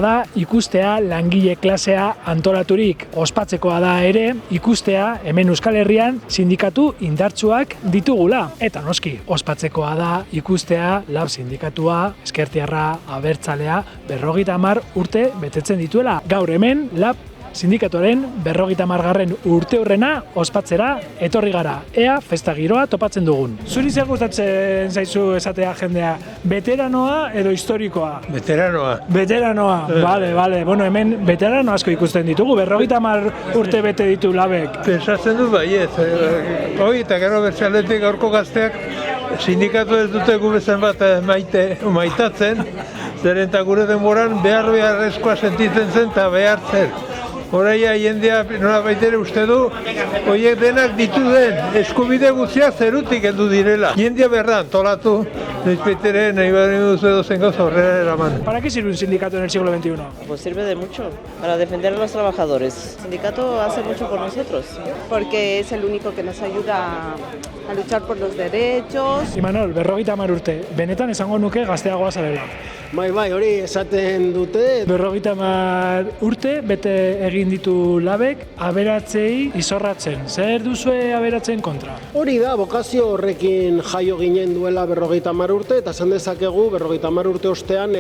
da ikustea langile klasea antolaturik. Ospatzekoa da ere ikustea hemen Euskal Herrian sindikatu indartsuak ditugula. Eta noski, ospatzekoa da ikustea LAB sindikatua, ezkertiarra, abertzalea, 50 urte betetzen dituela. Gaur hemen LAB sindikatuaren 50. urteurrena ospatzera etorri gara. Ea festa giroa topatzen dugun. Zuri zer gustatzen zaizu esatea jendea? Veteranoa edo historikoa? Veteranoa. Veteranoa, bale. Bueno, hemen veterano asko ikusten ditugu, 50 urte bete ditu LABek. Pensatzen dut baiet. Hoi eta gero bertxaletik gaurko gazteak sindikatu ez dute gu bezen bat maitatzen, zeren eta gure denboran beharrezkoa sentitzen zen eta behar zer. Horaia jendea nola baitere uste du, horiek denak ditu den eskubide guztiak zerutik heldu direla. Jendea berda antolatu, noiz baitere nahi bari duzu edo zen gauza horrela eraman. ¿Para qué sirve un sindicato en el siglo XXI? Pues sirve de mucho, para defender a los trabajadores. El sindicato hace mucho por nosotros, porque es el único que nos ayuda a luchar por los derechos. Imanol, 50 urte, benetan esango nuke gazteagoa zarela. Bai, hori esaten dute. 50 urte bete egin ditu LABek aberatzei izorratzen. Zer duzue aberatzen kontra? Hori da, bokazio horrekin jaio ginen duela 50 urte, eta esan dezakegu 50 urte ostean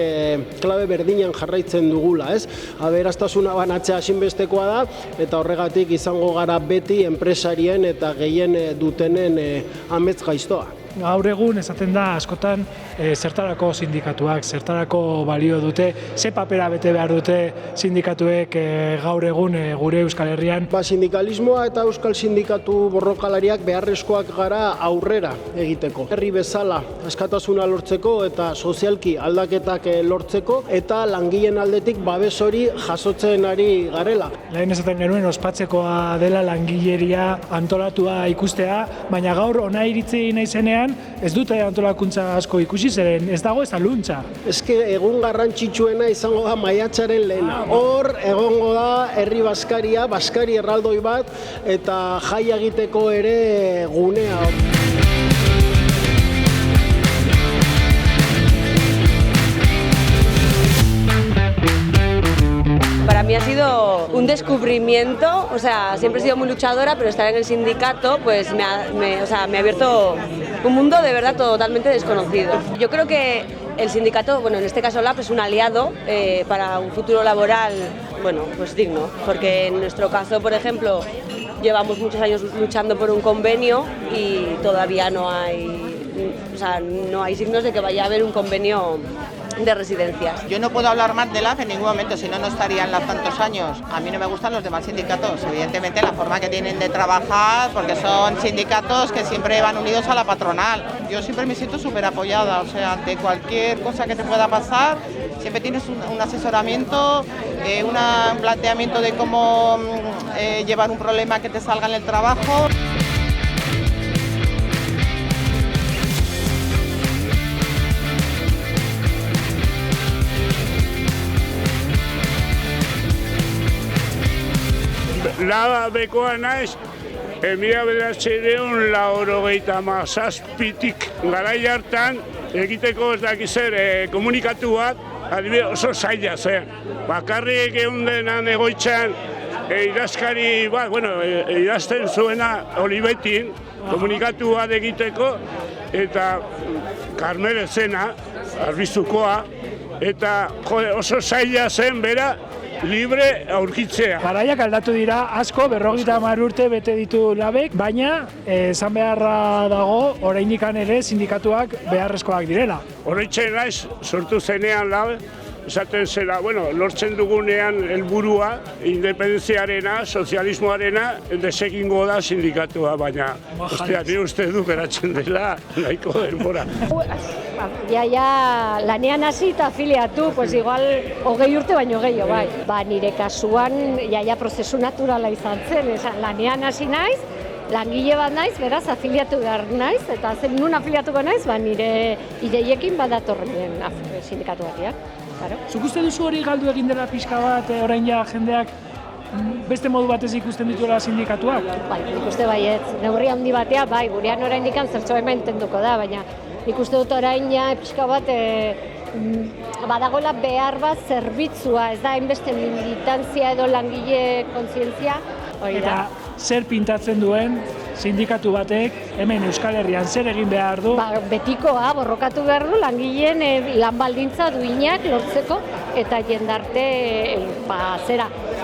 klabe berdinan jarraitzen dugula, ez? Aberastasuna banatzea ezinbestekoa da, eta horregatik izango gara beti enpresarien eta gehien dutenen amets gaiztoa. Gaur egun esaten da askotan zertarako sindikatuak, zertarako balio dute, ze papera bete behar dute sindikatuek gaur egun gure Euskal Herrian. Sindikalismoa eta euskal sindikatu borrokalariak beharrezkoak gara aurrera egiteko. Herri bezala askatasuna lortzeko eta sozialki aldaketak lortzeko eta langileen aldetik babes hori jasotzen ari garela. Lehen esaten genuen ospatzekoa dela langileria antolatua ikustea, baina gaur ona iritzi naizenean ez dute antolakuntza asko ikusi zeren ez dago ez aluntza. Eske egun garrantzitsuena izango da maiatzaren lehena. Hor egongo da herri baskaria, baskari erraldoi bat eta jai egiteko ere gunea. Para mí ha sido un descubrimiento, o sea, siempre he sido muy luchadora, pero estar en el sindicato pues me ha abierto un mundo de verdad totalmente desconocido. Yo creo que el sindicato, bueno, en este caso LAB, es un aliado para un futuro laboral, bueno, pues digno, porque en nuestro caso, por ejemplo, llevamos muchos años luchando por un convenio y todavía no hay signos de que vaya a haber un convenio de residencias. Yo no puedo hablar más de LAB en ningún momento, si no, no estaría en LAB tantos años. A mí no me gustan los demás sindicatos, evidentemente la forma que tienen de trabajar, porque son sindicatos que siempre van unidos a la patronal. Yo siempre me siento súper apoyada, o sea, ante cualquier cosa que te pueda pasar, siempre tienes un asesoramiento, un planteamiento de cómo llevar un problema que te salga en el trabajo. LABekoa naiz, 1987tik garai hartan egiteko ez dakizer komunikatu bat, adibidez oso zaila zen. Bakarrik egundenan egoitzan idazkari bat, idazten zuena Olivetin komunikatu bat egiteko, eta Karmele zena, Arbizukoa, eta oso zaila zen bera, libre aurkitzea. Garaiak aldatu dira asko, 50 urte bete ditu LABek, baina esan beharra dago oraindik ere sindikatuak beharrezkoak direla. Horreitzen naiz, sortu zenean LAB, esaten zela, lortzen dugunean helburua, independentziarena, sozialismoarena, desegingo da sindikatua, baina ni uste du geratzen dela nahiko denbora. Ja lanean hasi eta afiliatu, pues igual 20 urte baino gehiago, bai. Nire kasuan ja prozesu naturala izan zen, lanean hasi naiz, langile bat naiz, beraz afiliatu behar naiz, eta zen nun afiliatuko naiz, nire ideiekin badatorren sindikatu batiak. Zuk uste duzu hori galdu egin dela pixka bat, orain ja jendeak beste modu batez ikusten dituela sindikatuak? Bai, nik uste baietz, neurri handi batea, bai, gurean oraindik zertxo entenduko da, baina nik uste dut orain ja pixka bat badagoela behar bat zerbitzua, ez da hainbeste militantzia edo langile kontzientzia, hori da. Eta zer pintatzen duen sindikatu batek hemen Euskal Herrian zer egin behar du? Betikoa, borrokatu behar du langileen lan baldintza duinak lortzeko eta jendarte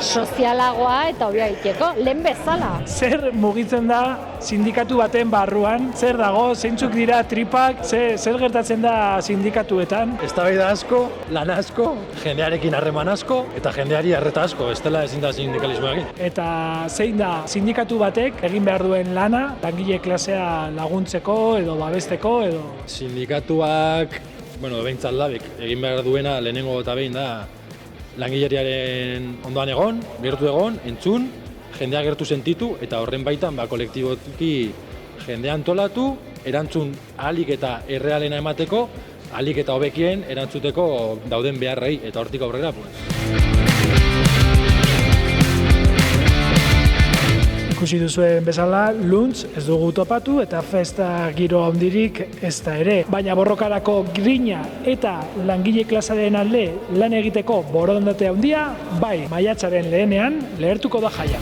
sozialagoa eta hobea egiteko, lehen bezala. Zer mugitzen da sindikatu baten barruan? Zer dago, zeintzuk dira tripak, zer gertatzen da sindikatuetan? Eztabaida asko, lan asko, jendearekin harreman asko eta jendeari arreta asko, ez dela ezin da sindikalismoa egin. Eta zein da sindikatu batek egin behar duen lana, langile klasea laguntzeko edo babesteko edo? Sindikatuak, behintzat labek, egin behar duena lehenengo eta behin da langileriaren ondoan egon, gertu egon, entzun, jendea gertu sentitu eta horren baitan kolektiboki jendea antolatu, erantzun ahalik eta errealena emateko, ahalik eta hobekien erantzuteko dauden beharrei eta hortik aurrera. Ikusi duzuen bezala, luntz ez dugu topatu eta festa giro handirik ez da ere. Baina borrokarako grina eta langile klasearen alde lan egiteko borondate handia, bai, maiatzaren lehenean lehertuko da jaia.